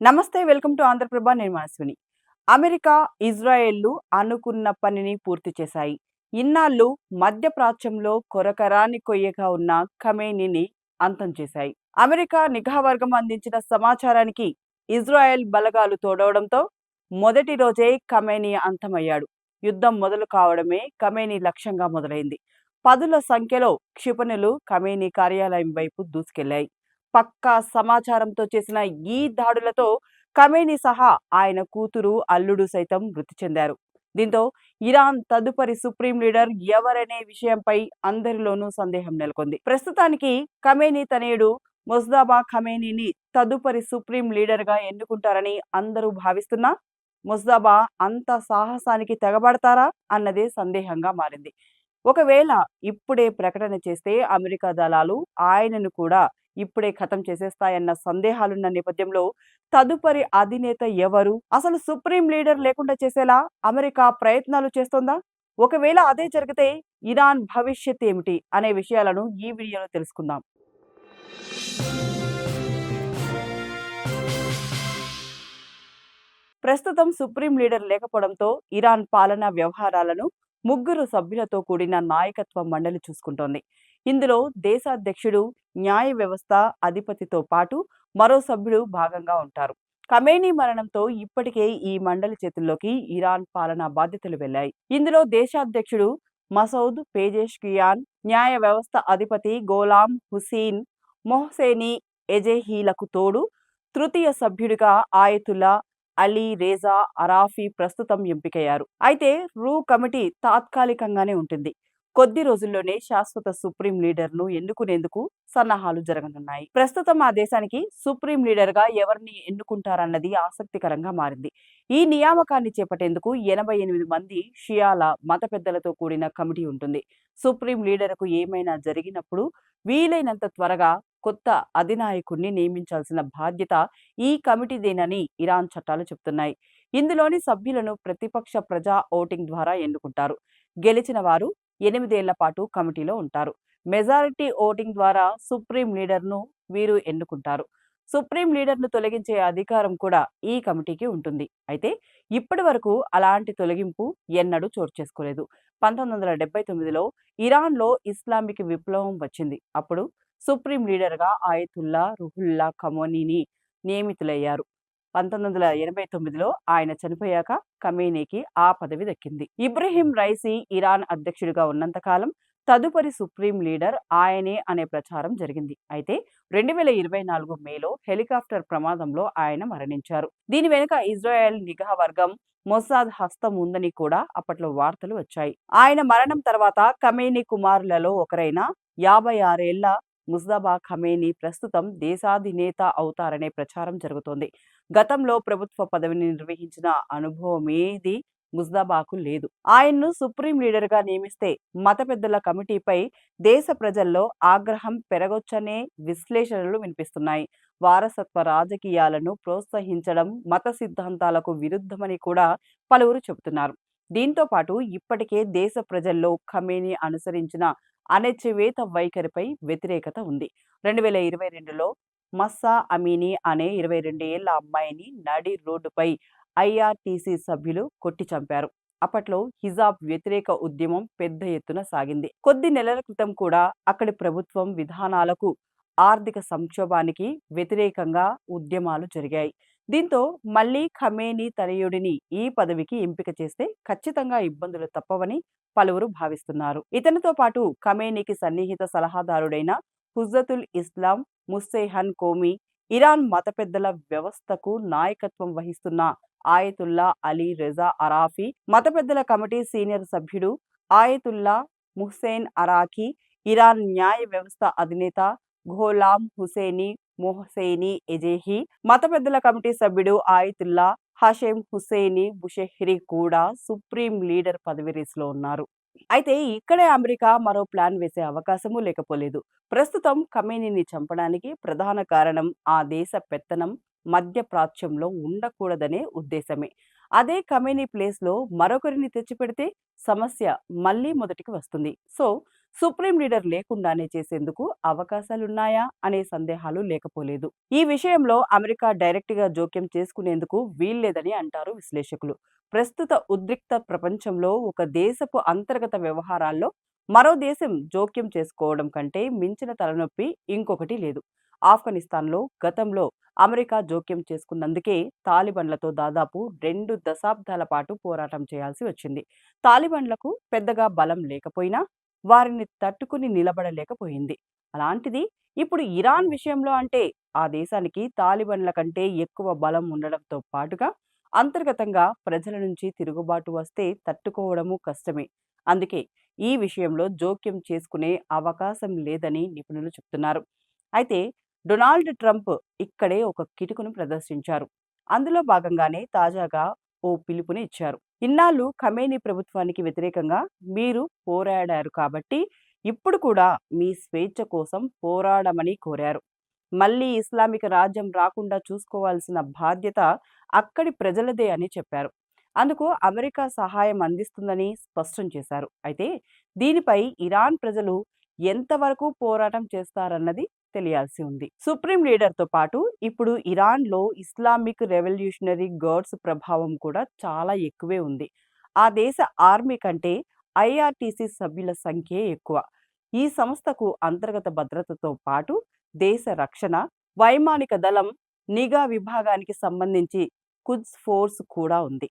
నమస్తే, welcome to Andhraprabha. నేను Manaswini. America, ఇజ్రాయెల్లు అనుకున్న పనిని పూర్తి చేశాయి. ఇన్నాళ్ళు మధ్యప్రాచ్యంలో కొరకరాని కొయ్యగా ఉన్న ఖమేనీని అంతం చేశాయి. అమెరికా నిఘా వర్గం అందించిన సమాచారానికి ఇజ్రాయెల్ బలగాలు తోడవడంతో మొదటి రోజే ఖమేనీ అంతమయ్యాడు. యుద్ధం మొదలు కావడమే ఖమేనీ లక్ష్యంగా మొదలైంది. పదుల సంఖ్యలో క్షిపణులు ఖమేనీ కార్యాలయం వైపు దూసుకెళ్లాయి. పక్కా సమాచారంతో చేసిన ఈ దాడులతో ఖమేనీ సహా ఆయన కూతురు, అల్లుడు సైతం మృతి చెందారు. దీంతో ఇరాన్ తదుపరి సుప్రీం లీడర్ ఎవరనే విషయంపై అందరిలోనూ సందేహం నెలకొంది. ప్రస్తుతానికి ఖమేనీ తనయుడు ముజ్తబా ఖమేనీని తదుపరి సుప్రీం లీడర్గా ఎన్నుకుంటారని అందరూ భావిస్తున్నా, ముజ్తబా అంత సాహసానికి తెగబడతారా అన్నదే సందేహంగా మారింది. ఒకవేళ ఇప్పుడే ప్రకటన చేస్తే అమెరికా దళాలు ఆయనను కూడా ఇప్పుడే ఖతం చేసేస్తాయన్న సందేహాలున్న నేపథ్యంలో తదుపరి అధినేత ఎవరు, అసలు సుప్రీం లీడర్ లేకుండా చేసేలా అమెరికా ప్రయత్నాలు చేస్తోందా, ఒకవేళ అదే జరిగితే ఇరాన్ భవిష్యత్ ఏమిటి అనే విషయాలను ఈ వీడియోలో తెలుసుకుందాం. ప్రస్తుతం సుప్రీం లీడర్ లేకపోవడంతో ఇరాన్ పాలనా వ్యవహారాలను ముగ్గురు సభ్యులతో కూడిన నాయకత్వ మండలి చూసుకుంటోంది. ఇందులో దేశాధ్యక్షుడు, న్యాయ వ్యవస్థ అధిపతితో పాటు మరో సభ్యుడు భాగంగా ఉంటారు. ఖమేనీ మరణంతో ఇప్పటికే ఈ మండలి చేతుల్లోకి ఇరాన్ పాలనా బాధ్యతలు వెళ్లాయి. ఇందులో దేశాధ్యక్షుడు మసౌద్ పేజెష్కియాన్, న్యాయ వ్యవస్థ అధిపతి గోలాం హుసీన్ మొహ్సేనీ ఎజెహీలకు తోడు తృతీయ సభ్యుడిగా ఆయతుల్లా అలీ రేజా అరాఫీ ప్రస్తుతం ఎంపికయ్యారు. అయితే కమిటీ తాత్కాలికంగానే ఉంటుంది. కొద్ది రోజుల్లోనే శాశ్వత సుప్రీం లీడర్ను ఎన్నుకునేందుకు సన్నాహాలు జరగనున్నాయి. ప్రస్తుతం ఆ దేశానికి సుప్రీం లీడర్గా ఎవరిని ఎన్నుకుంటారన్నది ఆసక్తికరంగా మారింది. ఈ నియామకాన్ని చేపట్టేందుకు 88 మంది షియాల మత పెద్దలతో కూడిన కమిటీ ఉంటుంది. సుప్రీం లీడర్కు ఏమైనా జరిగినప్పుడు వీలైనంత త్వరగా కొత్త అధినాయకుడిని నియమించాల్సిన బాధ్యత ఈ కమిటీదేనని ఇరాన్ చట్టాలు చెబుతున్నాయి. ఇందులోని సభ్యులను ప్రతిపక్ష ప్రజా ఓటింగ్ ద్వారా ఎన్నుకుంటారు. గెలిచిన వారు 8 ఏళ్ల పాటు కమిటీలో ఉంటారు. మెజారిటీ ఓటింగ్ ద్వారా సుప్రీం లీడర్ను వీరు ఎన్నుకుంటారు. సుప్రీం లీడర్ను తొలగించే అధికారం కూడా ఈ కమిటీకి ఉంటుంది. అయితే ఇప్పటి వరకు అలాంటి తొలగింపు ఎన్నడూ చోటు చేసుకోలేదు. 1979లో ఇరాన్లో ఇస్లామిక్ విప్లవం వచ్చింది. అప్పుడు సుప్రీం లీడర్గా ఆయతుల్లా రుహుల్లా ఖమేనీని నియమితులయ్యారు. 1989లో ఆయన చనిపోయాక ఖమేనీకి ఆ పదవి దక్కింది. ఇబ్రహీం రైసీ ఇరాన్ అధ్యక్షుడిగా ఉన్నంతకాలం తదుపరి సుప్రీం లీడర్ ఆయనే అనే ప్రచారం జరిగింది. అయితే 2024 మేలో హెలికాప్టర్ ప్రమాదంలో ఆయన మరణించారు. దీని వెనుక ఇజ్రాయెల్ నిఘా వర్గం మొసాద్ హస్తం ఉందని కూడా అప్పట్లో వార్తలు వచ్చాయి. ఆయన మరణం తర్వాత ఖమేనీ కుమారులలో ఒకరైన 56 ఏళ్ల ముజ్తబా ఖమేనీ ప్రస్తుతం దేశాధినేత అవుతారనే ప్రచారం జరుగుతోంది. గతంలో ప్రభుత్వ పదవిని నిర్వహించిన అనుభవమేది ముజ్తబాకు లేదు. ఆయన్ను సుప్రీం లీడర్గా నియమిస్తే మత పెద్దల కమిటీపై దేశ ప్రజల్లో ఆగ్రహం పెరగొచ్చనే విశ్లేషణలు వినిపిస్తున్నాయి. వారసత్వ రాజకీయాలను ప్రోత్సహించడం మత సిద్ధాంతాలకు విరుద్ధమని కూడా పలువురు చెబుతున్నారు. దీంతో పాటు ఇప్పటికే దేశ ప్రజల్లో ఖమేనీ అనుసరించిన అణచివేత వైఖరిపై వ్యతిరేకత ఉంది. 2022లో మస్సా అమీనీ అనే 22 ఏళ్ల అమ్మాయిని నడి రోడ్డుపై ఐఆర్టీసీ సభ్యులు కొట్టి చంపారు. అప్పట్లో హిజాబ్ వ్యతిరేక ఉద్యమం పెద్ద ఎత్తున సాగింది. కొద్ది నెలల క్రితం కూడా అక్కడి ప్రభుత్వం విధానాలకు, ఆర్థిక సంక్షోభానికి వ్యతిరేకంగా ఉద్యమాలు జరిగాయి. దీంతో మళ్లీ ఖమేనీ తనయుడిని ఈ పదవికి ఎంపిక చేస్తే ఖచ్చితంగా ఇబ్బందులు తప్పవని పలువురు భావిస్తున్నారు. ఇతనితో పాటు ఖమేనీకి సన్నిహిత సలహాదారుడైన హుజ్జతుల్ ఇస్లాం ముస్సెహన్ కోమి, ఇరాన్ మత పెద్దల వ్యవస్థకు నాయకత్వం వహిస్తున్న ఆయతుల్లా అలీ రెజా అరాఫీ, మత పెద్దల కమిటీ సీనియర్ సభ్యుడు ఆయతుల్లా ముహ్సేన్ అరాకీ, ఇరాన్ న్యాయ వ్యవస్థ అధినేత ఘోలాం హుసేనీ మొహ్సేనీ ఎజెహీ, మత పెద్దల కమిటీ సభ్యుడు ఆయతుల్లా హషెమ్ హుసేనీ బుషెహ్రీ కూడా సుప్రీం లీడర్ పదవి రేసులో ఉన్నారు. అయితే ఇక్కడే అమెరికా మరో ప్లాన్ వేసే అవకాశమూ లేకపోలేదు. ప్రస్తుతం ఖమేనీని చంపడానికి ప్రధాన కారణం ఆ దేశ పెత్తనం మధ్యప్రాచ్యంలో ఉండకూడదనే ఉద్దేశమే. అదే ఖమేనీ ప్లేస్లో మరొకరిని తెచ్చిపెడితే సమస్య మళ్లీ మొదటికి వస్తుంది. సో సుప్రీం లీడర్ లేకుండానే చేసేందుకు అవకాశాలున్నాయా అనే సందేహాలు లేకపోలేదు. ఈ విషయంలో అమెరికా డైరెక్ట్గా జోక్యం చేసుకునేందుకు వీల్లేదని అంటారు విశ్లేషకులు. ప్రస్తుత ఉద్రిక్త ప్రపంచంలో ఒక దేశపు అంతర్గత వ్యవహారాల్లో మరో దేశం జోక్యం చేసుకోవడం కంటే మించిన తలనొప్పి ఇంకొకటి లేదు. ఆఫ్ఘనిస్తాన్లో గతంలో అమెరికా జోక్యం చేసుకున్నందుకే తాలిబన్లతో దాదాపు 2 దశాబ్దాల పాటు పోరాటం చేయాల్సి వచ్చింది. తాలిబన్లకు పెద్దగా బలం లేకపోయినా వారిని తట్టుకుని నిలబడలేకపోయింది. అలాంటిది ఇప్పుడు ఇరాన్ విషయంలో అంటే ఆ దేశానికి తాలిబన్ల కంటే ఎక్కువ బలం ఉండడంతో పాటుగా అంతర్గతంగా ప్రజల నుంచి తిరుగుబాటు వస్తే తట్టుకోవడము కష్టమే. అందుకే ఈ విషయంలో జోక్యం చేసుకునే అవకాశం లేదని నిపుణులు చెప్తున్నారు. అయితే డొనాల్డ్ ట్రంప్ ఇక్కడే ఒక కిటుకును ప్రదర్శించారు. అందులో భాగంగానే తాజాగా ఓ పిలుపుని ఇచ్చారు. ఇన్నాళ్ళు ఖమేనీ ప్రభుత్వానికి వ్యతిరేకంగా మీరు పోరాడారు కాబట్టి ఇప్పుడు కూడా మీ స్వేచ్ఛ కోసం పోరాడమని కోరారు. మళ్ళీ ఇస్లామిక్ రాజ్యం రాకుండా చూసుకోవాల్సిన బాధ్యత అక్కడి ప్రజలదే అని చెప్పారు. అందుకు అమెరికా సహాయం అందిస్తుందని స్పష్టం చేశారు. అయితే దీనిపై ఇరాన్ ప్రజలు ఎంతవరకు పోరాటం చేస్తారన్నది తెలియాల్సి ఉంది. సుప్రీం లీడర్తో పాటు ఇప్పుడు ఇరాన్లో ఇస్లామిక్ రెవల్యూషనరీ గార్డ్స్ ప్రభావం కూడా చాలా ఎక్కువే ఉంది. ఆ దేశ ఆర్మీ కంటే ఐఆర్టీసీ సభ్యుల సంఖ్యే ఎక్కువ. ఈ సంస్థకు అంతర్గత భద్రతతో పాటు దేశ రక్షణ, వైమానిక దళం, నిఘా విభాగానికి సంబంధించి కుద్స్ ఫోర్స్ కూడా ఉంది.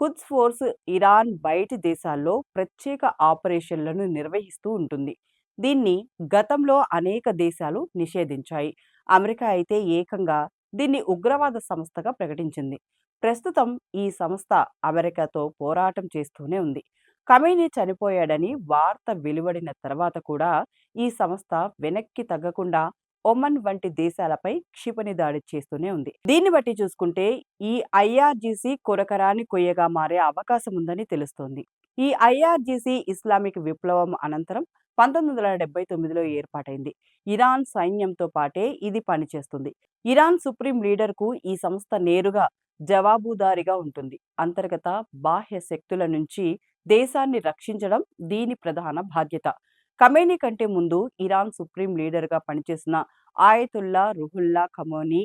కుద్స్ ఫోర్స్ ఇరాన్ బయటి దేశాల్లో ప్రత్యేక ఆపరేషన్లను నిర్వహిస్తూ ఉంటుంది. దీన్ని గతంలో అనేక దేశాలు నిషేధించాయి. అమెరికా అయితే ఏకంగా దీన్ని ఉగ్రవాద సంస్థగా ప్రకటించింది. ప్రస్తుతం ఈ సంస్థ అమెరికాతో పోరాటం చేస్తూనే ఉంది. ఖమేనీ చనిపోయాడని వార్త వెలువడిన తర్వాత కూడా ఈ సంస్థ వెనక్కి తగ్గకుండా ఒమన్ వంటి దేశాలపై క్షిపణి దాడి చేస్తూనే ఉంది. దీన్ని బట్టి చూసుకుంటే ఈ ఐఆర్జీసీ కొరకరాని కొయ్యగా మారే అవకాశం ఉందని తెలుస్తోంది. ఈ ఐఆర్జీసీ ఇస్లామిక్ విప్లవం అనంతరం 1979లో ఏర్పాటైంది. ఇరాన్ సైన్యంతో పాటే ఇది పనిచేస్తుంది. ఇరాన్ సుప్రీం లీడర్కు ఈ సంస్థ నేరుగా జవాబుదారీగా ఉంటుంది. అంతర్గత బాహ్య శక్తుల నుంచి దేశాన్ని రక్షించడం దీని ప్రధాన బాధ్యత. ఖమేనీ కంటే ముందు ఇరాన్ సుప్రీం లీడర్గా పనిచేసిన ఆయతుల్లా రుహుల్లా ఖమోనీ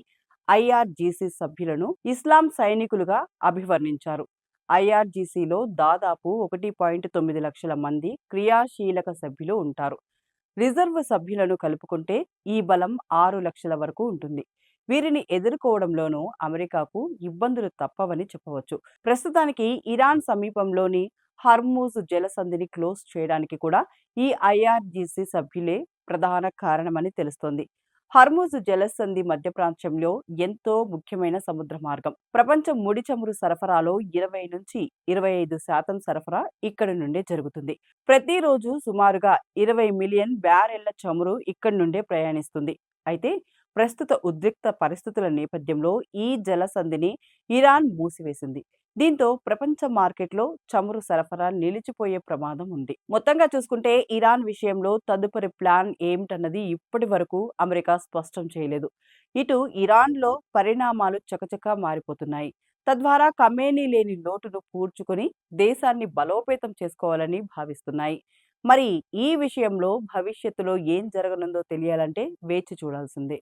ఐఆర్జీసీ సభ్యులను ఇస్లాం సైనికులుగా అభివర్ణించారు. ఐఆర్జీసీలో దాదాపు 1.9 లక్షల మంది క్రియాశీలక సభ్యులు ఉంటారు. రిజర్వ్ సభ్యులను కలుపుకుంటే ఈ బలం 6 లక్షల వరకు ఉంటుంది. వీరిని ఎదుర్కోవడంలోనూ అమెరికాకు ఇబ్బందులు తప్పవని చెప్పవచ్చు. ప్రస్తుతానికి ఇరాన్ సమీపంలోని హర్మూజ్ జలసంధిని క్లోజ్ చేయడానికి కూడా ఈ ఐఆర్జీసీ సభ్యులే ప్రధాన కారణమని తెలుస్తోంది. హర్మూజ్ జలసంధి మధ్య ప్రాంతంలో ఎంతో ముఖ్యమైన సముద్ర మార్గం. ప్రపంచ ముడి చమురు సరఫరాలో 20-25% సరఫరా ఇక్కడి నుండే జరుగుతుంది. ప్రతిరోజు సుమారుగా 20 మిలియన్ బ్యారెళ్ల చమురు ఇక్కడి నుండే ప్రయాణిస్తుంది. అయితే ప్రస్తుత ఉద్రిక్త పరిస్థితుల నేపథ్యంలో ఈ జలసంధిని ఇరాన్ మూసివేసింది. దీంతో ప్రపంచ మార్కెట్లో చమురు సరఫరా నిలిచిపోయే ప్రమాదం ఉంది. మొత్తంగా చూసుకుంటే ఇరాన్ విషయంలో తదుపరి ప్లాన్ ఏమిటన్నది ఇప్పటి వరకు అమెరికా స్పష్టం చేయలేదు. ఇటు ఇరాన్లో పరిణామాలు చకచకా మారిపోతున్నాయి. తద్వారా ఖమేనీ లేని లోటును పూడ్చుకుని దేశాన్ని బలోపేతం చేసుకోవాలని భావిస్తున్నాయి. మరి ఈ విషయంలో భవిష్యత్తులో ఏం జరగనుందో తెలియాలంటే వేచి చూడాల్సిందే.